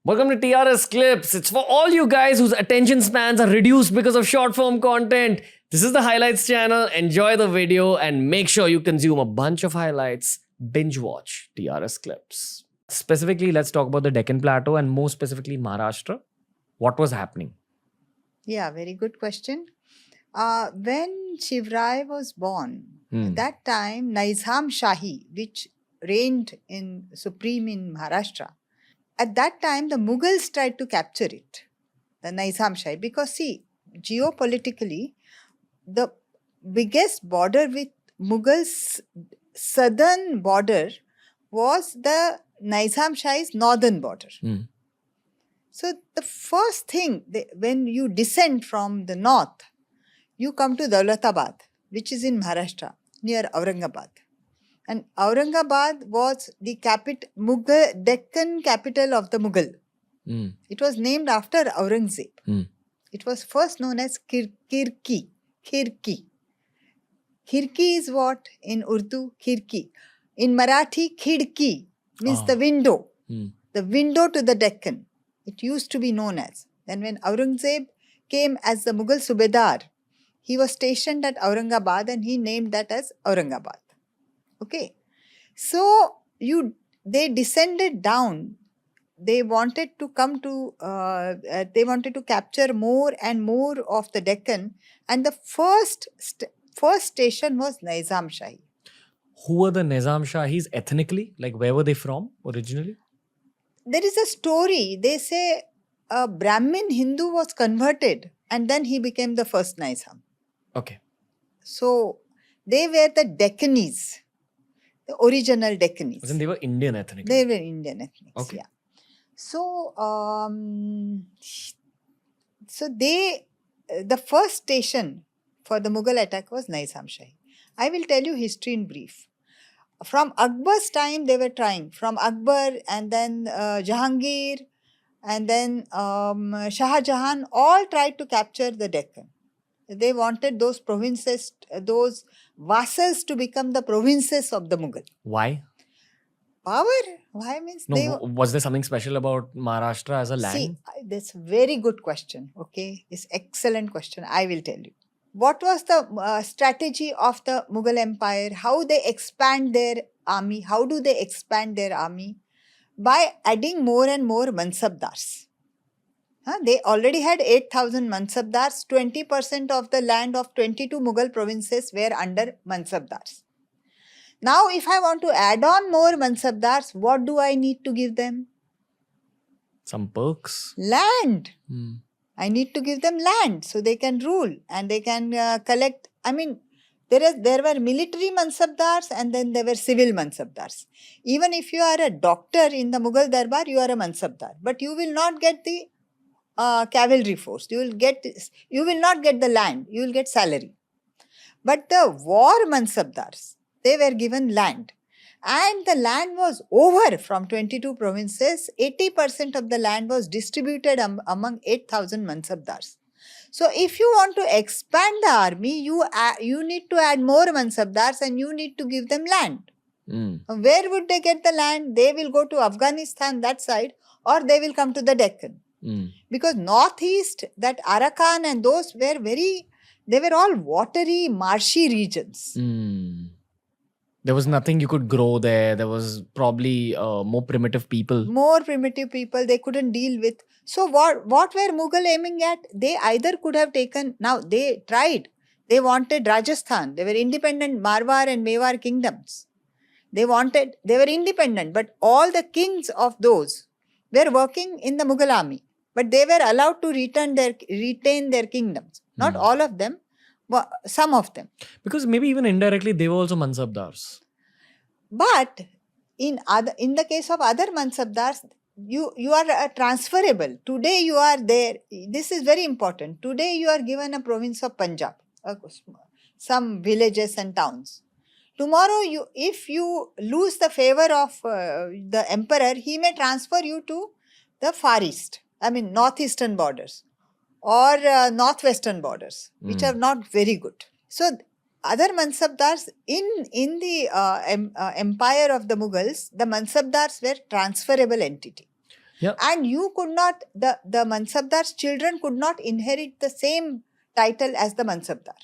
Welcome to TRS Clips. It's for all you guys whose attention spans are reduced because of short form content. This is the highlights channel. Enjoy the video and make sure you consume a bunch of highlights. Binge watch TRS Clips. Specifically, let's talk about the Deccan Plateau and more specifically Maharashtra. What was happening? Yeah, very good question. When Shirvai was born, at that time Nizam Shahi, which reigned supreme in Maharashtra, at that time the Mughals tried to capture it, the Nizam Shahi, because see, geopolitically, the biggest border with Mughals' southern border was the Nizam Shahi's northern border. So the first thing, when you descend from the north, you come to Daulatabad, which is in Maharashtra, near Aurangabad. And Aurangabad was the Deccan capital of the Mughal. It was named after Aurangzeb. It was first known as Khirki. Khirki is what in Urdu? Khirki. In Marathi, Khidki means the window. The window to the Deccan. It used to be known as. Then when Aurangzeb came as the Mughal Subedar, he was stationed at Aurangabad and he named that as Aurangabad. Okay. So they descended down. They wanted to capture more and more of the Deccan, and the first station was Nizam Shahi. Who were the Nizam Shahis ethnically? Like, where were they from originally? There is a story. They say a Brahmin Hindu was converted and then he became the first Nizam. Okay. So they were the Deccanese, the original Deccanese. And they were Indian ethnically. They were Indian ethnics, Okay. yeah. So, the first station for the Mughal attack was Nizam Shahi. I will tell you history in brief. From Akbar's time, they were trying. From Akbar and then Jahangir and then Shah Jahan all tried to capture the Deccan. They wanted those provinces, those vassals to become the provinces of the Mughal. Why? Power? Why means was there something special about Maharashtra as a land? See, that's a very good question. Okay, it's excellent question. I will tell you. What was the strategy of the Mughal Empire? How they expand their army? How do they expand their army? By adding more and more mansabdars. They already had 8,000 mansabdars. 20% of the land of 22 Mughal provinces were under mansabdars. Now, if I want to add on more mansabdars, what do I need to give them? Some perks. Land. I need to give them land so they can rule and they can collect. I mean, there were military mansabdars and then there were civil mansabdars. Even if you are a doctor in the Mughal Darbar, you are a mansabdar. But you will not get the cavalry force. You will not get the land. You will get salary. But the war mansabdars, they were given land. And the land was over from 22 provinces. 80% of the land was distributed among 8,000 mansabdars. So if you want to expand the army, you need to add more mansabdars and you need to give them land. Where would they get the land? They will go to Afghanistan, that side, or they will come to the Deccan. Because northeast, that Arakan and those were they were all watery, marshy regions. There was nothing you could grow there. There was probably more primitive people. They couldn't deal with. So what were Mughal aiming at? They either could have taken, now they tried. They wanted Rajasthan. They were independent Marwar and Mewar kingdoms. They were independent, but all the kings of those were working in the Mughal army. But they were allowed to retain their kingdoms. Not all of them. Some of them. Because maybe even indirectly they were also mansabdars. But in the case of other mansabdars, you are transferable. Today you are there. This is very important. Today you are given a province of Punjab, some villages and towns. Tomorrow, if you lose the favor of the emperor, he may transfer you to the Far East, northeastern borders. Or northwestern borders, which are not very good. So other mansabdars in the empire of the Mughals, the mansabdars were transferable entity. Yeah. And you could not, the Mansabdar's children could not inherit the same title as the Mansabdar.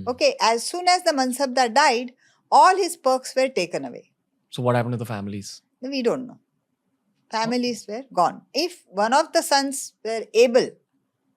Okay, as soon as the Mansabdar died, all his perks were taken away. So what happened to the families? We don't know. Families were gone. If one of the sons were able,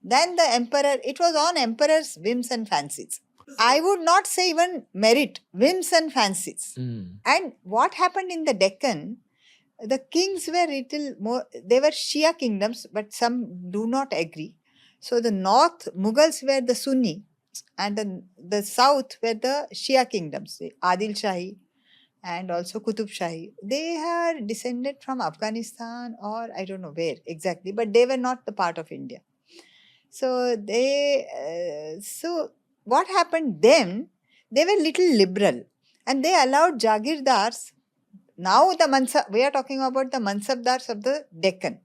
then the emperor, it was on emperor's whims and fancies. I would not say even merit, whims and fancies. And what happened in the Deccan, the kings were little more, they were Shia kingdoms, but some do not agree. So the north, Mughals were the Sunni, and the south were the Shia kingdoms, Adil Shahi and also Qutub Shahi. They are descended from Afghanistan or I don't know where exactly, but they were not the part of India. So so what happened then, they were little liberal and they allowed Jagirdars. Now we are talking about the Mansabdars of the Deccan.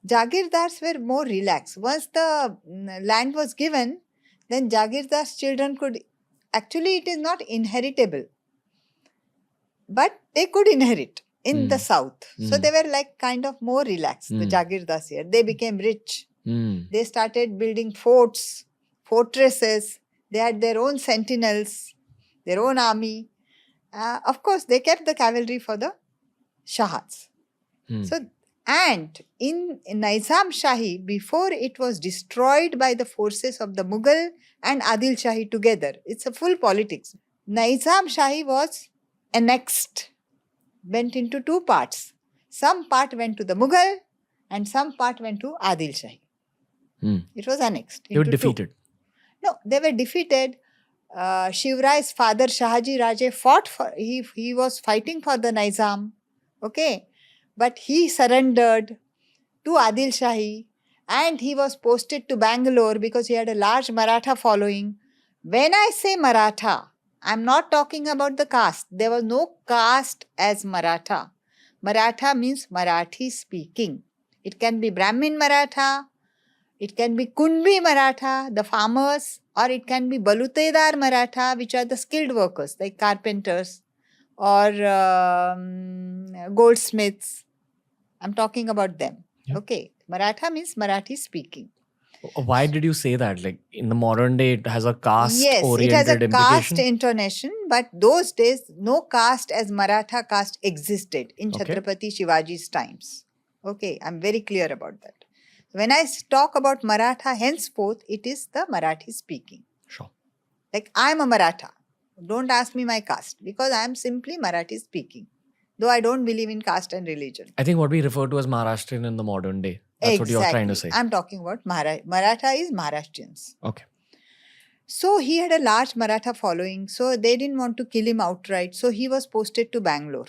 Jagirdars were more relaxed. Once the land was given, then Jagirdars' children could, actually it is not inheritable, but they could inherit in the south. So they were like kind of more relaxed, the Jagirdars here. They became rich. They started building forts, fortresses. They had their own sentinels, their own army. Of course, they kept the cavalry for the Shahs. So, and in Nizam Shahi, before it was destroyed by the forces of the Mughal and Adil Shahi together, it's a full politics. Nizam Shahi was annexed, went into two parts. Some part went to the Mughal and some part went to Adil Shahi. It was annexed. They were defeated. No, they were defeated. Shirvai's father Shahaji Raje fought for, he was fighting for the Nizam. Okay. But he surrendered to Adil Shahi and he was posted to Bangalore because he had a large Maratha following. When I say Maratha, I'm not talking about the caste. There was no caste as Maratha. Maratha means Marathi speaking. It can be Brahmin Maratha, it can be Kunbi Maratha, the farmers, or it can be Balutedar Maratha, which are the skilled workers like carpenters or goldsmiths. I'm talking about them. Yeah. Okay. Maratha means Marathi speaking. Why did you say that? Like in the modern day, it has a caste-oriented Yes, it has a implication? caste intonation, but those days, no caste as Maratha caste existed in Chattrapati Shivaji's times. Okay, I'm very clear about that. When I talk about Maratha, henceforth, it is the Marathi speaking. Sure. Like I'm a Maratha. Don't ask me my caste because I'm simply Marathi speaking. Though I don't believe in caste and religion. I think what we refer to as Maharashtrian in the modern day. That's what you're trying to say. I'm talking about Maratha is Maharashtrians. Okay. So he had a large Maratha following. So they didn't want to kill him outright. So he was posted to Bangalore,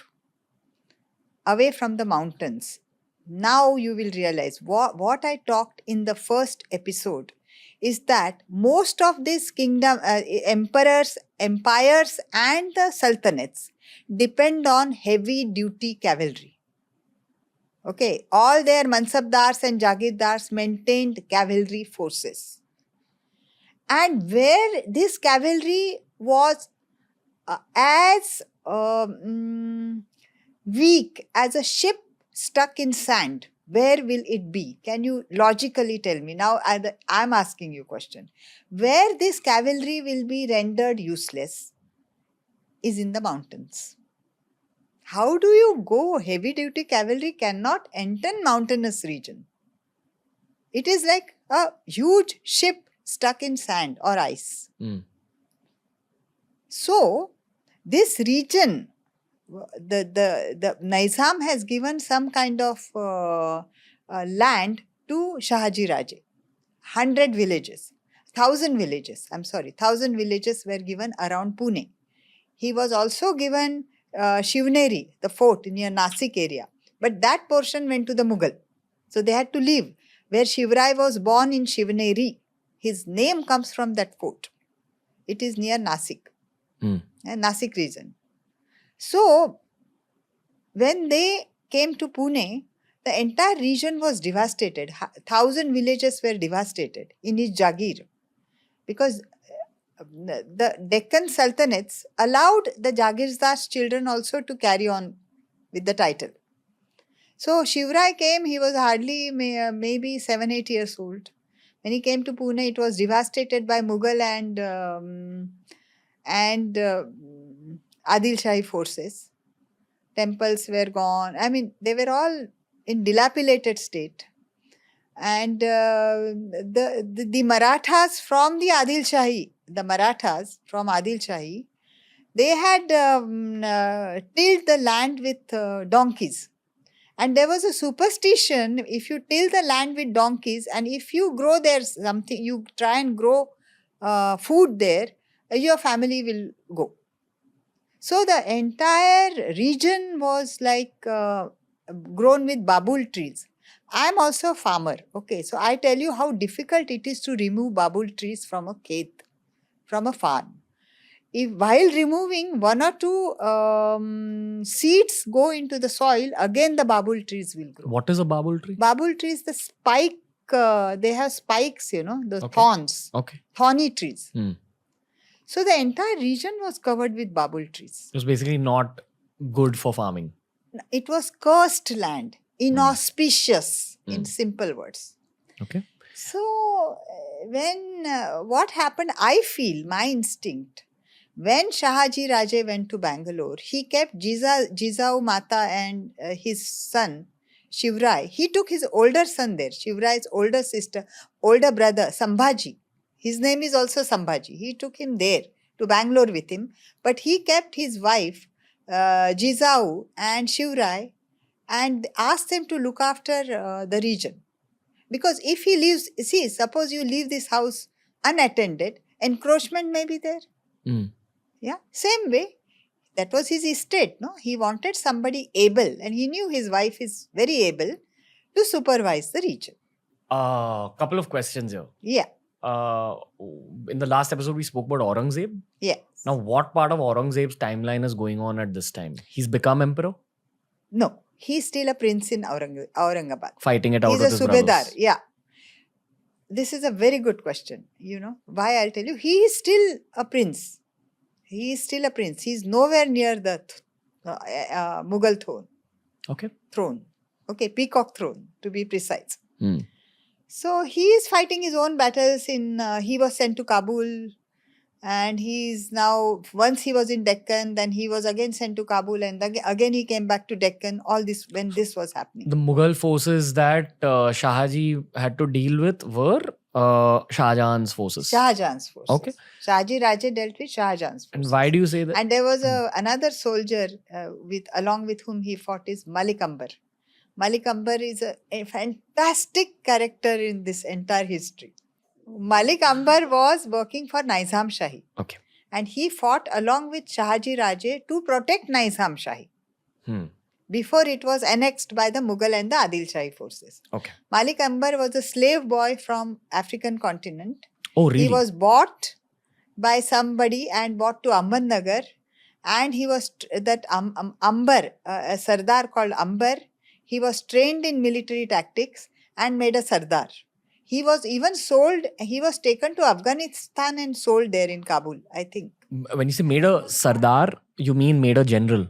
away from the mountains. Now you will realize what I talked in the first episode is that most of these empires and the sultanates depend on heavy duty cavalry. Okay, all their Mansabdars and Jagirdars maintained cavalry forces. And where this cavalry was as weak as a ship stuck in sand, where will it be? Can you logically tell me? Now I'm asking you a question. Where this cavalry will be rendered useless is in the mountains. How do you go? Heavy duty cavalry cannot enter mountainous region. It is like a huge ship stuck in sand or ice. So this region, the Nizam has given some kind of land to Shahaji Raje. 100 villages, 1,000 villages. 1,000 villages were given around Pune. He was also given Shivneri, the fort near Nasik area. But that portion went to the Mughal. So they had to leave. Where Shivrai was born in Shivneri, his name comes from that fort. It is near Nasik, Nasik region. So when they came to Pune, the entire region was devastated. 1,000 villages were devastated in his Jagir. Because the Deccan Sultanates allowed the Jagirdars' children also to carry on with the title. So Shivrai came, he was hardly maybe 7-8 years old. When he came to Pune, it was devastated by Mughal and Adil Shahi forces. Temples were gone. I mean, they were all in dilapidated state. And the Marathas from the Adil Shahi, they had tilled the land with donkeys. And there was a superstition, if you till the land with donkeys and if you grow there something, you try and grow food there, your family will go. So the entire region was like grown with babul trees. I am also a farmer. Okay, so I tell you how difficult it is to remove babul trees from a khet, from a farm. If while removing one or two seeds go into the soil, again the babul trees will grow. What is a babul tree? Babul trees, the spike, they have spikes, the Okay. thorns, Okay. thorny trees. Hmm. So the entire region was covered with babul trees. It was basically not good for farming. It was cursed land, inauspicious, in simple words. Okay. So when what happened, I feel, my instinct, when Shahaji Raje went to Bangalore, he kept Jizau Mata and his son, Shivrai. He took his older son there, Shivrai's older brother, Sambhaji. His name is also Sambhaji. He took him there to Bangalore with him. But he kept his wife, Jizau and Shivrai, and asked them to look after the region. Because if he leaves, suppose you leave this house unattended, encroachment may be there. Mm. Yeah, same way. That was his estate, no? He wanted somebody able, and he knew his wife is very able to supervise the region. Couple of questions here. Yeah. In the last episode, we spoke about Aurangzeb. Yes. Now, what part of Aurangzeb's timeline is going on at this time? He's become emperor? No, he's still a prince in Aurangabad. Fighting it out He's with a his Subedar. brothers. Yeah. This is a very good question. Why I'll tell you. He is still a prince. He is still a prince. He's nowhere near the Mughal throne. Okay, peacock throne, to be precise. Mm. So he is fighting his own battles he was sent to Kabul, and he's now, once he was in Deccan, then he was again sent to Kabul, and again he came back to Deccan, all this when this was happening. The Mughal forces that Shahaji had to deal with were Shah Jahan's forces. Shahjahan's forces. Okay. Shahaji Raje dealt with Shahjahan's forces. And why do you say that? And there was another soldier along with whom he fought is Malik Ambar. Malik Ambar is a fantastic character in this entire history. Malik Ambar was working for Nizam Shahi. Okay. And he fought along with Shahaji Raje to protect Nizam Shahi. Before it was annexed by the Mughal and the Adil Shahi forces. Okay. Malik Ambar was a slave boy from African continent. Oh, really? He was bought by somebody and bought to Ahmednagar. And he was, Ambar, a Sardar called Ambar, he was trained in military tactics and made a Sardar. He was even sold, he was taken to Afghanistan and sold there in Kabul, I think. When you say made a Sardar, you mean made a general?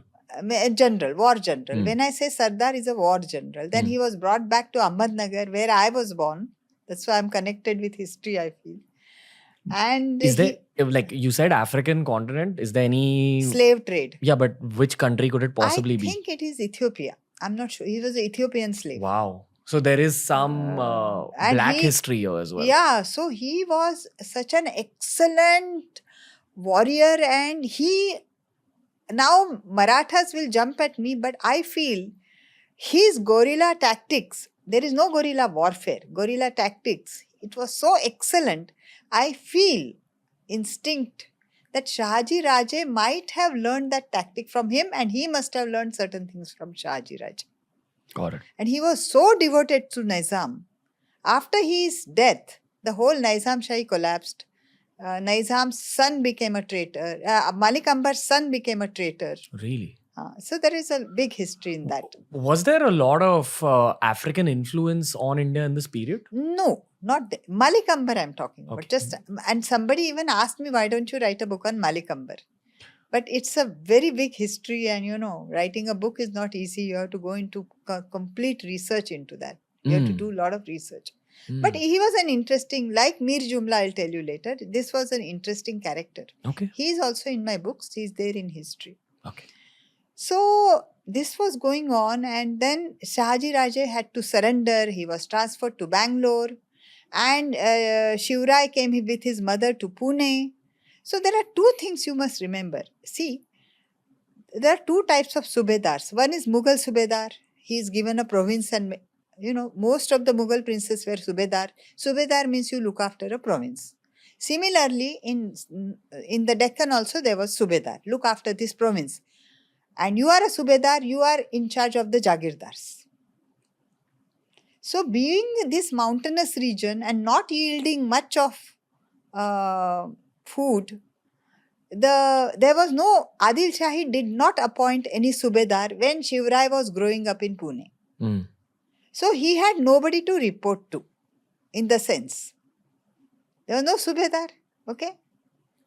General, war general. When I say Sardar is a war general, then he was brought back to Ahmednagar where I was born. That's why I'm connected with history, I feel. And is there, like you said, African continent, is there any... slave trade. Yeah, but which country could it possibly be? I think it is Ethiopia. I'm not sure. He was an Ethiopian slave. Wow. So there is some black history here as well. Yeah. So he was such an excellent warrior, and now Marathas will jump at me, but I feel his guerrilla tactics, there is no guerrilla warfare, guerrilla tactics, it was so excellent. I feel instinct that Shahaji Raje might have learned that tactic from him, and he must have learned certain things from Shahaji Raje. Got it. And he was so devoted to Nizam. After his death, the whole Nizam Shahi collapsed. Nizam's son became a traitor. Malik Ambar's son became a traitor. Really? So there is a big history in that. Was there a lot of African influence on India in this period? No, not Malik Ambar I'm talking about. Okay. And somebody even asked me, why don't you write a book on Malik Ambar? But it's a very big history, and writing a book is not easy. You have to go into complete research into that. You have to do a lot of research. But he was an interesting, like Mir Jumla, I'll tell you later. This was an interesting character. Okay. He's also in my books. He's there in history. Okay. So this was going on, and then Shahaji Raje had to surrender. He was transferred to Bangalore, and Shivrai came with his mother to Pune. So there are two things you must remember. See, there are two types of Subedars. One is Mughal Subedar. He is given a province, and most of the Mughal princes were Subedar. Subedar means you look after a province. Similarly, in the Deccan also there was Subedar. Look after this province. And you are a Subedar, you are in charge of the Jagirdars. So being this mountainous region and not yielding much of food, there was no, Adil Shahi did not appoint any Subedar when Shivrai was growing up in Pune. So he had nobody to report to, in the sense. There was no Subedar, okay?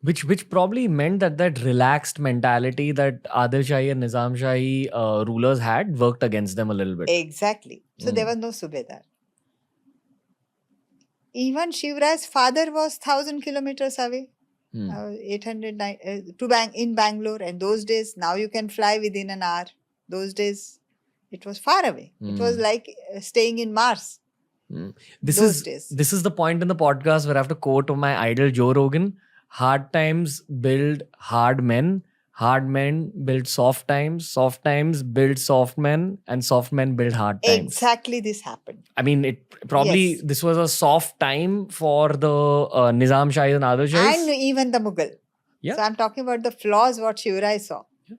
Which probably meant that relaxed mentality that Adil Shahi and Nizam Shahi rulers had worked against them a little bit. Exactly. So there was no Subedar. Even Shivrai's father was 1,000 kilometers away, 800 in Bangalore. And those days, now you can fly within an hour. Those days, it was far away. It was like staying in Mars. This is the point in the podcast where I have to quote my idol Joe Rogan. Hard times build hard men build soft times build soft men, and soft men build hard times. Exactly, this happened. I mean, this was a soft time for the Nizam Shahis and Adil Shahis. And even the Mughal. Yeah. So I'm talking about the flaws what Shivrai saw. Yeah.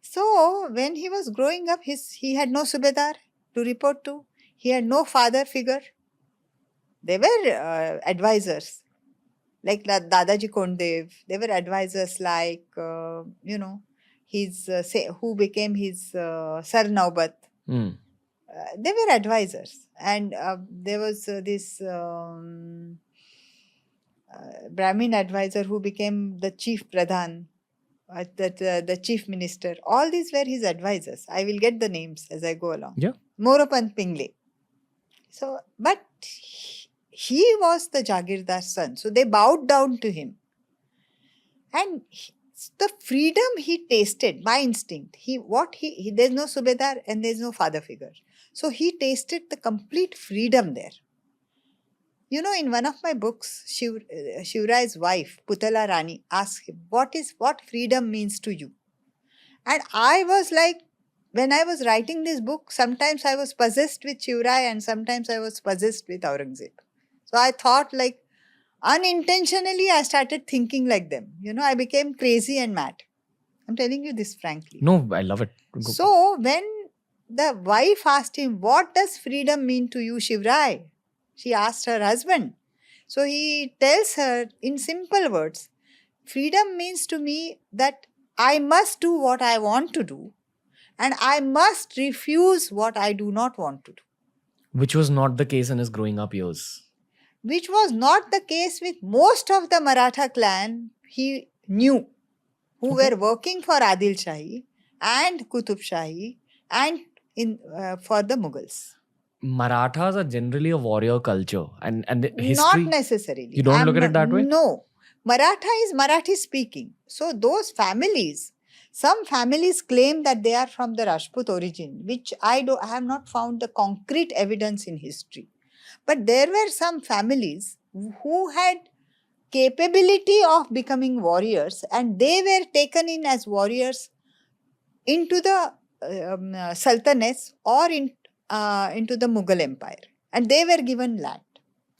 So when he was growing up, he had no Subedar to report to. He had no father figure. They were advisors. Like Dadaji Kondev, they were advisors like, who became his Sar Naubat. They were advisors. And there was this Brahmin advisor who became the chief Pradhan, the chief minister. All these were his advisors. I will get the names as I go along. Yeah. Moropant Pingle. So, but he was the Jagirdar's son. So they bowed down to him. And the freedom he tasted, by instinct, there's no Subedar and there's no father figure. So he tasted the complete freedom there. In one of my books, Shivrai's wife, Putala Rani, asked him, what freedom means to you? And I was like, when I was writing this book, sometimes I was possessed with Shivrai and sometimes I was possessed with Aurangzeb. So I thought, like, unintentionally I started thinking like them. I became crazy and mad. I'm telling you this frankly. No, I love it. So when the wife asked him, what does freedom mean to you, Shivrai? She asked her husband. So he tells her in simple words, freedom means to me that I must do what I want to do and I must refuse what I do not want to do. Which was not the case in his growing up years. Which was not the case with most of the Maratha clan he knew, who were working for Adil Shahi and Qutub Shahi and for the Mughals. Marathas are generally a warrior culture, and the history. Not necessarily. You don't look at it that way? No. Maratha is Marathi speaking. So those families, some families claim that they are from the Rajput origin, which I have not found the concrete evidence in history. But there were some families who had capability of becoming warriors and they were taken in as warriors into the sultanates or into the Mughal Empire. And they were given land.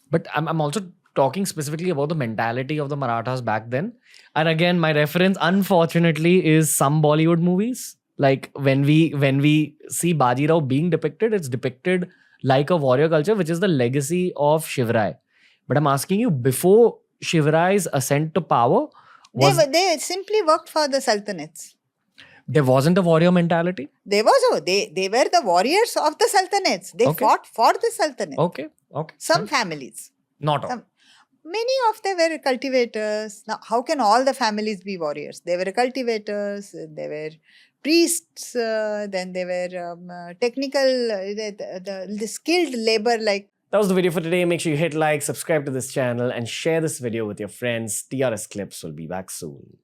But I'm also talking specifically about the mentality of the Marathas back then. And again, my reference, unfortunately, is some Bollywood movies. Like when we see Baji Rao being depicted, it's depicted like a warrior culture, which is the legacy of Shivrai. But I'm asking you, before Shivrai's ascent to power, they simply worked for the sultanates. There wasn't a warrior mentality? They were the warriors of the sultanates. They fought for the sultanate. Okay. Some families. Not all. Many of them were cultivators. Now, how can all the families be warriors? They were cultivators, they were priests, then they were technical, the skilled labor like. That was the video for today. Make sure you hit like, subscribe to this channel, and share this video with your friends. TRS Clips will be back soon.